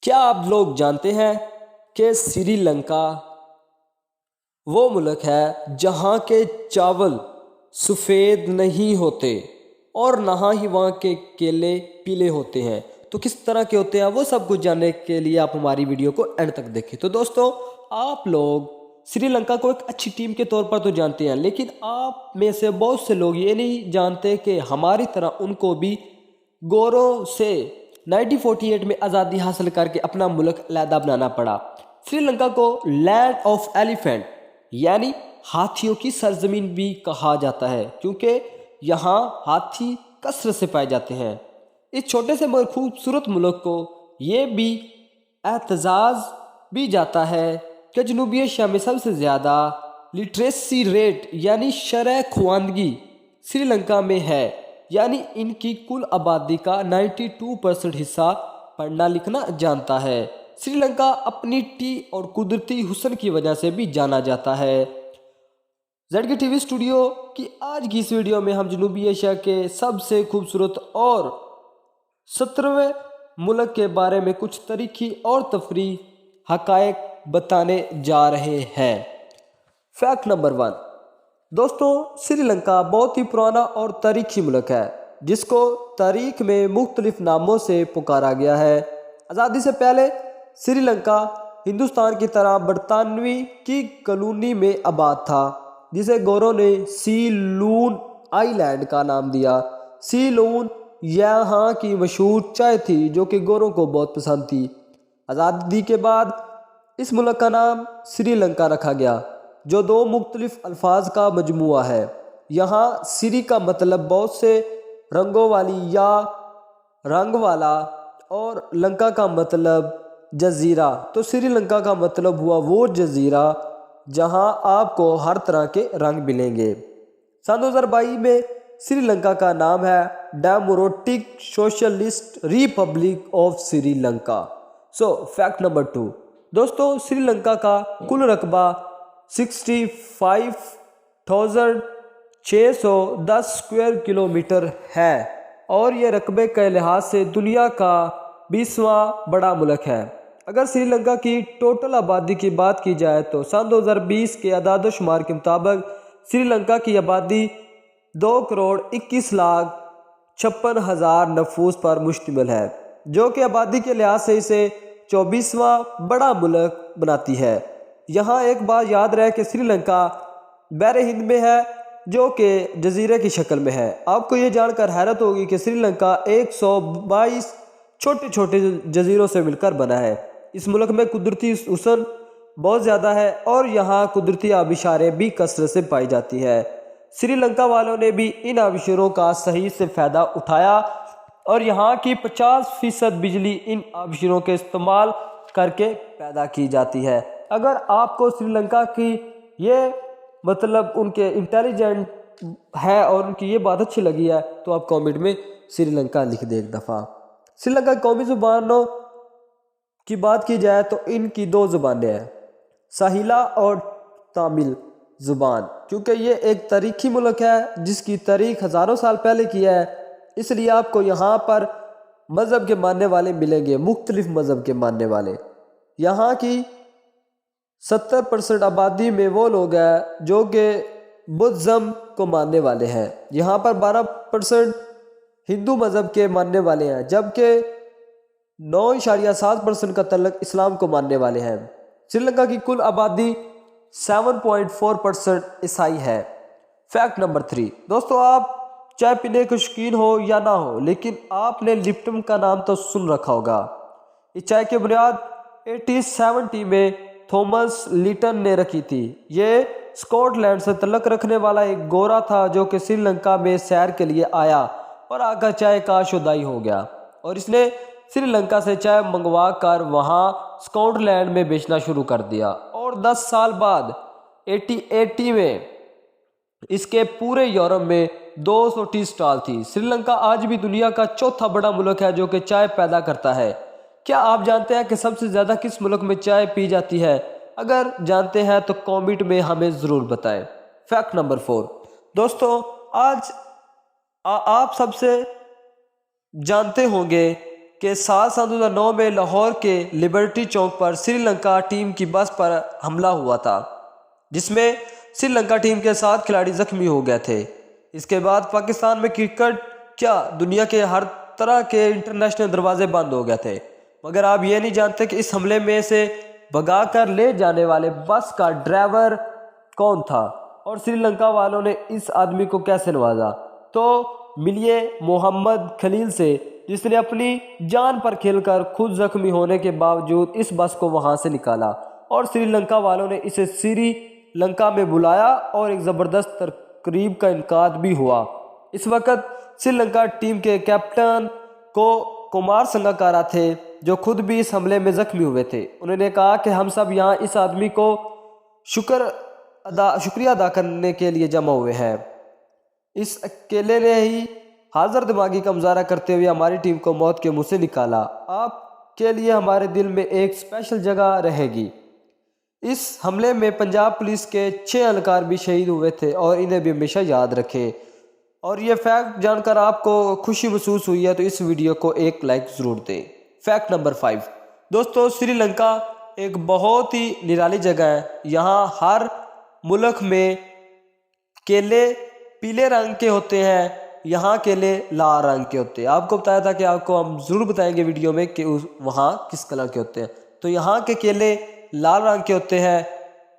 کیا آپ لوگ جانتے ہیں کہ سری لنکا وہ ملک ہے جہاں کے چاول سفید نہیں ہوتے اور نہ ہی وہاں کے کیلے پیلے ہوتے ہیں؟ تو کس طرح کے ہوتے ہیں وہ سب کچھ جاننے کے لیے آپ ہماری ویڈیو کو اینڈ تک دیکھیں۔ تو دوستو، آپ لوگ سری لنکا کو ایک اچھی ٹیم کے طور پر تو جانتے ہیں، لیکن آپ میں سے بہت سے لوگ یہ نہیں جانتے کہ ہماری طرح ان کو بھی گوروں سے 1948 میں آزادی حاصل کر کے اپنا ملک علیحدہ بنانا پڑا۔ سری لنکا کو لینڈ آف ایلیفینٹ یعنی ہاتھیوں کی سرزمین بھی کہا جاتا ہے، کیونکہ یہاں ہاتھی کثرت سے پائے جاتے ہیں۔ اس چھوٹے سے مگر خوبصورت ملک کو یہ بھی اعتزاز بھی جاتا ہے کہ جنوبی ایشیا میں سب سے زیادہ لٹریسی ریٹ یعنی شرح خواندگی سری لنکا میں ہے، یعنی ان کی کل آبادی کا 92% حصہ پڑھنا لکھنا جانتا ہے۔ سری لنکا اپنی ٹی اور قدرتی حسن کی وجہ سے بھی جانا جاتا ہے۔ زیڈ کے ٹی وی اسٹوڈیو کی آج کی اس ویڈیو میں ہم جنوبی ایشیا کے سب سے خوبصورت اور 17ویں ملک کے بارے میں کچھ تاریخی اور تفریحی حقائق بتانے جا رہے ہیں۔ فیکٹ نمبر 1، دوستو، سری لنکا بہت ہی پرانا اور تاریخی ملک ہے جس کو تاریخ میں مختلف ناموں سے پکارا گیا ہے۔ آزادی سے پہلے سری لنکا ہندوستان کی طرح برطانوی کی کالونی میں آباد تھا، جسے گوروں نے سیلون آئی لینڈ کا نام دیا۔ سیلون یہاں کی مشہور چائے تھی جو کہ گوروں کو بہت پسند تھی۔ آزادی کے بعد اس ملک کا نام سری لنکا رکھا گیا، جو دو مختلف الفاظ کا مجموعہ ہے۔ یہاں سری کا مطلب بہت سے رنگوں والی یا رنگ والا اور لنکا کا مطلب جزیرہ، تو سری لنکا کا مطلب ہوا وہ جزیرہ جہاں آپ کو ہر طرح کے رنگ ملیں گے۔ سن 2022 میں سری لنکا کا نام ہے democratic socialist republic of Sri Lanka. Fact number 2، دوستو، سری لنکا کا کل رقبہ 65,610 اسکوائر کلومیٹر ہے اور یہ رقبے کے لحاظ سے دنیا کا 20واں بڑا ملک ہے۔ اگر سری لنکا کی ٹوٹل آبادی کی بات کی جائے تو سن 2020 کے اعداد و شمار کے مطابق سری لنکا کی آبادی 2,21,56,000 نفوس پر مشتمل ہے، جو کہ آبادی کے لحاظ سے اسے 24واں بڑا ملک بناتی ہے۔ یہاں ایک بات یاد رہے کہ سری لنکا بحر ہند میں ہے، جو کہ جزیرے کی شکل میں ہے۔ آپ کو یہ جان کر حیرت ہوگی کہ سری لنکا 122 چھوٹے چھوٹے جزیروں سے مل کر بنا ہے۔ اس ملک میں قدرتی حسن بہت زیادہ ہے اور یہاں قدرتی آبشاریں بھی کثرت سے پائی جاتی ہے۔ سری لنکا والوں نے بھی ان آبشاروں کا صحیح سے فائدہ اٹھایا اور یہاں کی 50% بجلی ان آبشاروں کے استعمال کر کے پیدا کی جاتی ہے۔ اگر آپ کو سری لنکا کی یہ مطلب ان کے انٹیلیجنٹ ہے اور ان کی یہ بات اچھی لگی ہے تو آپ کامنٹ میں سری لنکا لکھ دیں ایک دفعہ۔ سری لنکا کی قومی زبانوں کی بات کی جائے تو ان کی 2 زبانیں ہیں، ساحلہ اور تامل زبان۔ کیونکہ یہ ایک تاریخی ملک ہے جس کی تاریخ ہزاروں سال پہلے کی ہے، اس لیے آپ کو یہاں پر مذہب کے ماننے والے ملیں گے، مختلف مذہب کے ماننے والے۔ یہاں کی 70% آبادی میں وہ لوگ ہیں جو کہ بدھزم کو ماننے والے ہیں۔ یہاں پر 12% ہندو مذہب کے ماننے والے ہیں، جبکہ 9.7% کا تعلق اسلام کو ماننے والے ہیں۔ سری لنکا کی کل آبادی 7.4% عیسائی ہے۔ فیکٹ نمبر 3، دوستو، آپ چائے پینے کے شوقین ہو یا نہ ہو، لیکن آپ نے لپٹن کا نام تو سن رکھا ہوگا۔ اس چائے کی بنیاد 1870 میں تھامس لیٹن نے رکھی تھی۔ یہ اسکاٹ لینڈ سے تعلق رکھنے والا ایک گورا تھا جو کہ سری لنکا میں سیر کے لیے آیا اور آ کر چائے کا شودائی ہو گیا اور اس نے سری لنکا سے چائے منگوا کر وہاں اسکاٹ لینڈ میں بیچنا شروع کر دیا اور 10 سال بعد 1880 میں اس کے پورے یورپ میں 200 ٹی اسٹال تھی۔ سری لنکا آج بھی دنیا کا 4تھا بڑا ملک ہے جو کہ چائے پیدا کرتا ہے۔ کیا آپ جانتے ہیں کہ سب سے زیادہ کس ملک میں چائے پی جاتی ہے؟ اگر جانتے ہیں تو کامنٹ میں ہمیں ضرور بتائیں۔ فیکٹ نمبر 4، دوستو، آج آپ سب سے جانتے ہوں گے کہ سال 2009 میں لاہور کے لبرٹی چوک پر سری لنکا ٹیم کی بس پر حملہ ہوا تھا، جس میں سری لنکا ٹیم کے 7 کھلاڑی زخمی ہو گئے تھے۔ اس کے بعد پاکستان میں کرکٹ کیا دنیا کے ہر طرح کے انٹرنیشنل دروازے بند ہو گئے تھے، مگر آپ یہ نہیں جانتے کہ اس حملے میں سے بھگا کر لے جانے والے بس کا ڈرائیور کون تھا اور سری لنکا والوں نے اس آدمی کو کیسے نوازا۔ تو ملیے محمد خلیل سے، جس نے اپنی جان پر کھیل کر خود زخمی ہونے کے باوجود اس بس کو وہاں سے نکالا، اور سری لنکا والوں نے اسے سری لنکا میں بلایا اور ایک زبردست تقریب کا انعقاد بھی ہوا۔ اس وقت سری لنکا ٹیم کے کیپٹن کمار سنگاکارا تھے، جو خود بھی اس حملے میں زخمی ہوئے تھے۔ انہوں نے کہا کہ ہم سب یہاں اس آدمی کو شکریہ ادا کرنے کے لیے جمع ہوئے ہیں۔ اس اکیلے نے ہی حاضر دماغی کا مظاہرہ کرتے ہوئے ہماری ٹیم کو موت کے منہ سے نکالا۔ آپ کے لیے ہمارے دل میں ایک اسپیشل جگہ رہے گی۔ اس حملے میں پنجاب پولیس کے 6 اہلکار بھی شہید ہوئے تھے اور انہیں بھی ہمیشہ یاد رکھیں۔ اور یہ فیکٹ جان کر آپ کو خوشی محسوس ہوئی ہے تو اس ویڈیو کو ایک لائک ضرور دیں۔ فیکٹ نمبر 5 دوستو، سری لنکا ایک بہت ہی نرالی جگہ ہے۔ یہاں ہر ملک میں کیلے پیلے رنگ کے ہوتے ہیں، یہاں کیلے لال رنگ کے ہوتے ہیں۔ آپ کو بتایا تھا کہ آپ کو ہم ضرور بتائیں گے ویڈیو میں کہ وہاں کس کلر کے ہوتے ہیں۔ تو یہاں کے کیلے لال رنگ کے ہوتے ہیں۔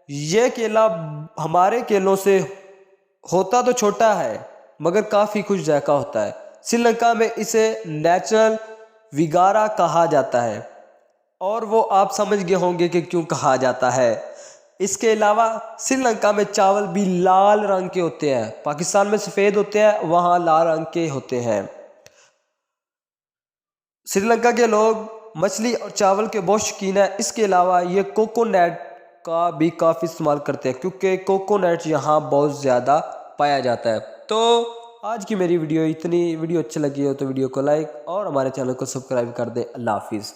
یہ کیلا ہمارے کیلوں سے ہوتا تو چھوٹا ہے مگر کافی خوش ذائقہ ہوتا ہے۔ سری لنکا میں اسے نیچرل ویگارا کہا جاتا ہے، اور وہ آپ سمجھ گئے ہوں گے کہ کیوں کہا جاتا ہے۔ اس کے علاوہ سری لنکا میں چاول بھی لال رنگ کے ہوتے ہیں۔ پاکستان میں سفید ہوتے ہیں، وہاں لال رنگ کے ہوتے ہیں۔ سری لنکا کے لوگ مچھلی اور چاول کے بہت شوقین ہیں۔ اس کے علاوہ یہ کوکونٹ کا بھی کافی استعمال کرتے ہیں، کیونکہ کوکونٹ یہاں بہت زیادہ پایا جاتا ہے۔ تو آج کی میری ویڈیو اچھی لگی ہو تو ویڈیو کو لائک اور ہمارے چینل کو سبسکرائب کر دیں۔ اللہ حافظ۔